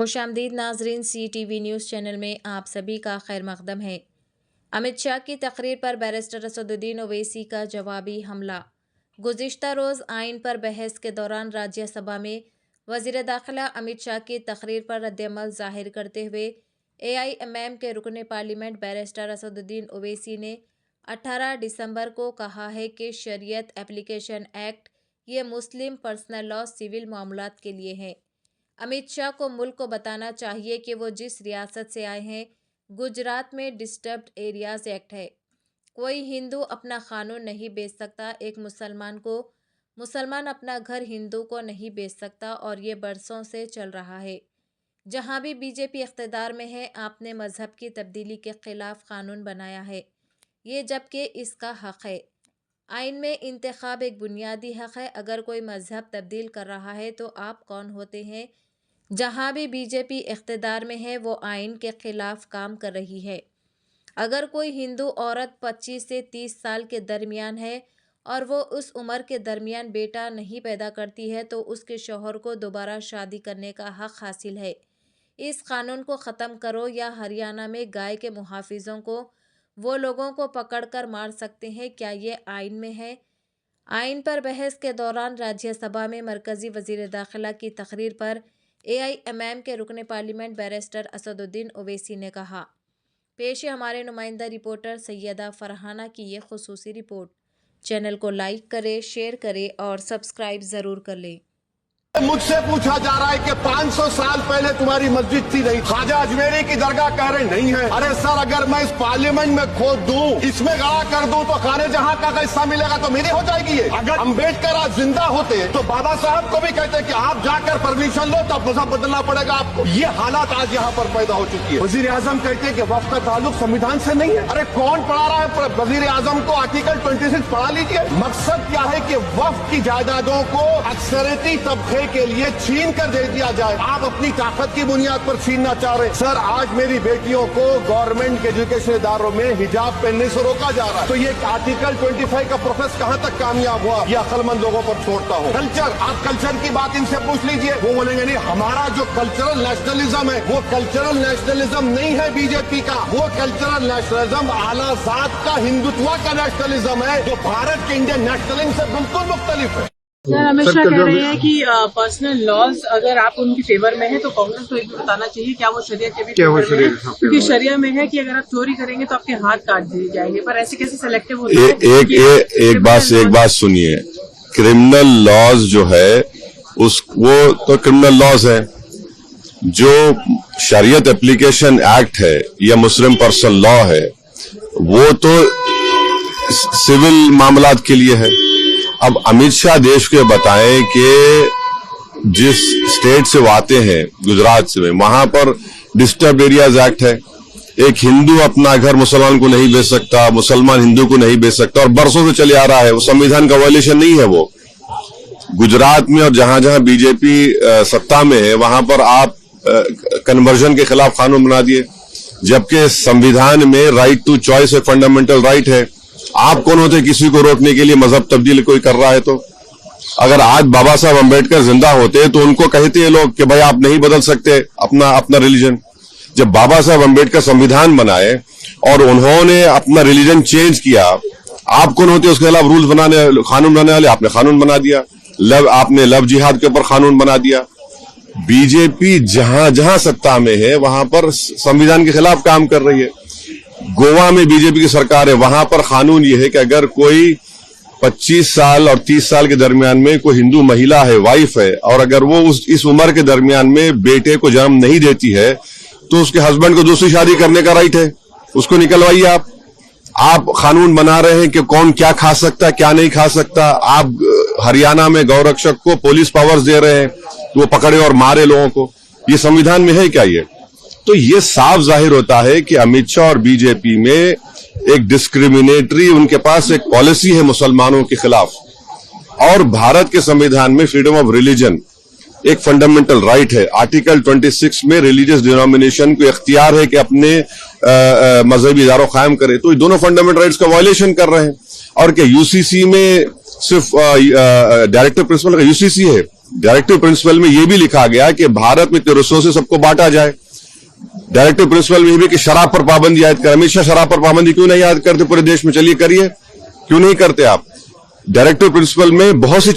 खुशामदीद नाजरीन, CTV news channel में आप सभी का खैर मकदम है। अमित शाह की तकरीर पर बैरिस्टर असदुद्दीन ओवैसी का जवाबी हमला। गुज़िश्ता रोज़ आइन पर बहस के दौरान राज्यसभा में वज़ीर दाखिला अमित शाह की तकरीर पर रद्दअमल ज़ाहिर करते हुए AIMM के रुकन पार्लियामेंट बैरिस्टर असदुद्दीन ओवैसी ने 18 दिसंबर को कहा है कि शरीयत एप्लीकेशन एक्ट ये मुस्लिम पर्सनल लॉ सिविल मामलात के लिए है। अमित शाह को मुल्क को बताना चाहिए कि वो जिस रियासत से आए हैं, गुजरात में डिस्टर्ब्ड एरियाज एक्ट है। कोई हिंदू अपना कानून नहीं बेच सकता, एक मुसलमान अपना घर हिंदू को नहीं बेच सकता, और ये बरसों से चल रहा है। जहाँ भी बीजेपी इख्तिदार में है, आपने मजहब की तब्दीली के खिलाफ कानून बनाया है, ये जबकि इसका हक है। आइन में इंतखाब एक बुनियादी हक है। अगर कोई मजहब तब्दील कर रहा है तो आप कौन होते हैं? जहाँ भी बीजेपी इख्तिदार में है वो आइन के खिलाफ काम कर रही है। अगर कोई हिंदू औरत 25 से 30 साल के दरमियान है और वो उस उम्र के दरमियान बेटा नहीं पैदा करती है तो उसके शौहर को दोबारा शादी करने का हक हासिल है। इस कानून को ख़त्म करो, या हरियाणा में गाय के मुहाफिजों को वो लोगों को पकड़कर मार सकते हैं। क्या ये आइन में है? आइन पर बहस के दौरान राज्यसभा में मरकज़ी वज़ीर दाखिला की तकरीर पर AIMM के रुकन पार्लियामेंट बैरिस्टर असदुद्दीन ओवैसी ने कहा। पेश है हमारे नुमाइंदा रिपोर्टर सैयदा फरहाना की ये खुसूसी रिपोर्ट। चैनल को लाइक करें, शेयर करें और सब्सक्राइब ज़रूर कर लें। मुझसे पूछा जा रहा है कि 500 साल पहले तुम्हारी मस्जिद थी नहीं, ख्वाजा अजमेरी की दरगाह कह रहे नहीं है। अरे सर, अगर मैं इस पार्लियामेंट में खोद दूं, इसमें गड़ा कर दूं, तो खाने जहां का हिस्सा मिलेगा तो मेरी हो जाएगी ये। अगर अम्बेडकर आज जिंदा होते तो बाबा साहब को भी कहते कि आप जाकर परमिशन लो, तब मजहब बदलना पड़ेगा आपको। ये हालात आज यहाँ पर पैदा हो चुकी है। वजीर आजम कहते हैं कि वक्फ का ताल्लुक संविधान से नहीं है। अरे कौन पढ़ा रहा है वजीर आजम को? आर्टिकल 26 पढ़ा लीजिए। मकसद क्या है कि वक्फ की जायदादों को अक्सरियती तबके के लिए छीन कर दे दिया जाए। आप अपनी ताकत की बुनियाद पर छीनना चाह रहे हैं। सर, आज मेरी बेटियों को गवर्नमेंट के एजुकेशन इदारों में हिजाब पहनने से रोका जा रहा है, तो ये आर्टिकल 25 का प्रोसेस कहां तक कामयाब हुआ? ये अक्लमंद लोगों पर छोड़ता हूं। कल्चर, आप कल्चर की बात इनसे पूछ लीजिए, वो बोलेंगे नहीं, हमारा जो कल्चरल नेशनलिज्म है वो कल्चरल नेशनलिज्म नहीं है बीजेपी का। वो कल्चरल नेशनलिज्म आला जात का हिंदुत्व का नेशनलिज्म है, जो भारत के इंडियन नेशनलिज्म से बिल्कुल मुख्तलिफ है। सर, अमित शाह कह रहे हैं कि पर्सनल लॉज अगर आप उनकी फेवर में है तो कांग्रेस को एक बताना चाहिए, क्या वो शरिया के भी फेवर में है? क्योंकि शरिया में है कि अगर आप चोरी करेंगे तो आपके हाथ काट दिए जाएंगे, पर ऐसे कैसे सिलेक्टिव होते हैं? एक बात सुनिए, क्रिमिनल लॉज जो है वो तो क्रिमिनल लॉज है। जो शरीयत एप्लीकेशन एक्ट है या मुस्लिम पर्सनल लॉ है वो तो सिविल मामलात के लिए है। अब अमित शाह देश को बताएं कि जिस स्टेट से वो आते हैं, गुजरात से, वहां पर डिस्टर्ब एरियाज एक्ट है। एक हिंदू अपना घर मुसलमान को नहीं बेच सकता, मुसलमान हिंदू को नहीं बेच सकता, और बरसों से चले आ रहा है। वो संविधान का वायलेशन नहीं है। वो गुजरात में और जहां जहां बीजेपी सत्ता में है वहां पर आप कन्वर्जन के खिलाफ कानून बना दिए, जबकि संविधान में राइट टू चॉइस एक फंडामेंटल राइट है। आप कौन होते किसी को रोकने के लिए? मजहब तब्दील कोई कर रहा है तो? अगर आज बाबा साहब अम्बेडकर जिंदा होते तो उनको कहते हैं लोग कि भाई आप नहीं बदल सकते अपना रिलीजन। जब बाबा साहब अम्बेडकर संविधान बनाए और उन्होंने अपना रिलीजन चेंज किया, आप कौन होते उसके खिलाफ रूल्स कानून बनाने वाले? आपने कानून बना दिया। आपने लव जिहाद के ऊपर कानून बना दिया। बीजेपी जहां जहां सत्ता में है वहां पर संविधान के खिलाफ काम कर रही है। गोवा में बीजेपी की सरकार है, वहां पर कानून यह है कि अगर कोई 25 साल और 30 साल के दरमियान में कोई हिंदू महिला है, वाइफ है, और अगर वो इस उम्र के दरमियान में बेटे को जन्म नहीं देती है तो उसके हस्बैंड को दूसरी शादी करने का राइट है। उसको निकलवाइए। आप कानून बना रहे हैं कि कौन क्या खा सकता है, क्या नहीं खा सकता। आप हरियाणा में गौरक्षक को पुलिस पावर्स दे रहे हैं, वो पकड़े और मारे लोगों को। ये संविधान में है क्या? ये तो ये साफ जाहिर होता है कि अमित शाह और बीजेपी में एक डिस्क्रिमिनेटरी, उनके पास एक पॉलिसी है मुसलमानों के खिलाफ। और भारत के संविधान में फ्रीडम ऑफ रिलीजन एक फंडामेंटल राइट है। आर्टिकल 26 में रिलीजियस डिनोमिनेशन को इख्तियार है कि अपने मजहबी इदारों कायम करे। तो ये दोनों फंडामेंटल राइट्स का वायलेशन कर रहे हैं। और क्या यूसीसी में सिर्फ डायरेक्टर प्रिंसिपल का यूसीसी है? डायरेक्टिव प्रिंसिपल में यह भी लिखा गया कि भारत में रिसोर्सेज सबको बांटा जाए। डायरेक्टिव प्रिंसिपल में यह भी कि शराब पर पाबंदी आयद कर, हमेशा शराब पर पाबंदी क्यों नहीं आयद करते पूरे देश में? चलिए करिए, क्यों नहीं करते आप? डायरेक्टिव प्रिंसिपल में बहुत सी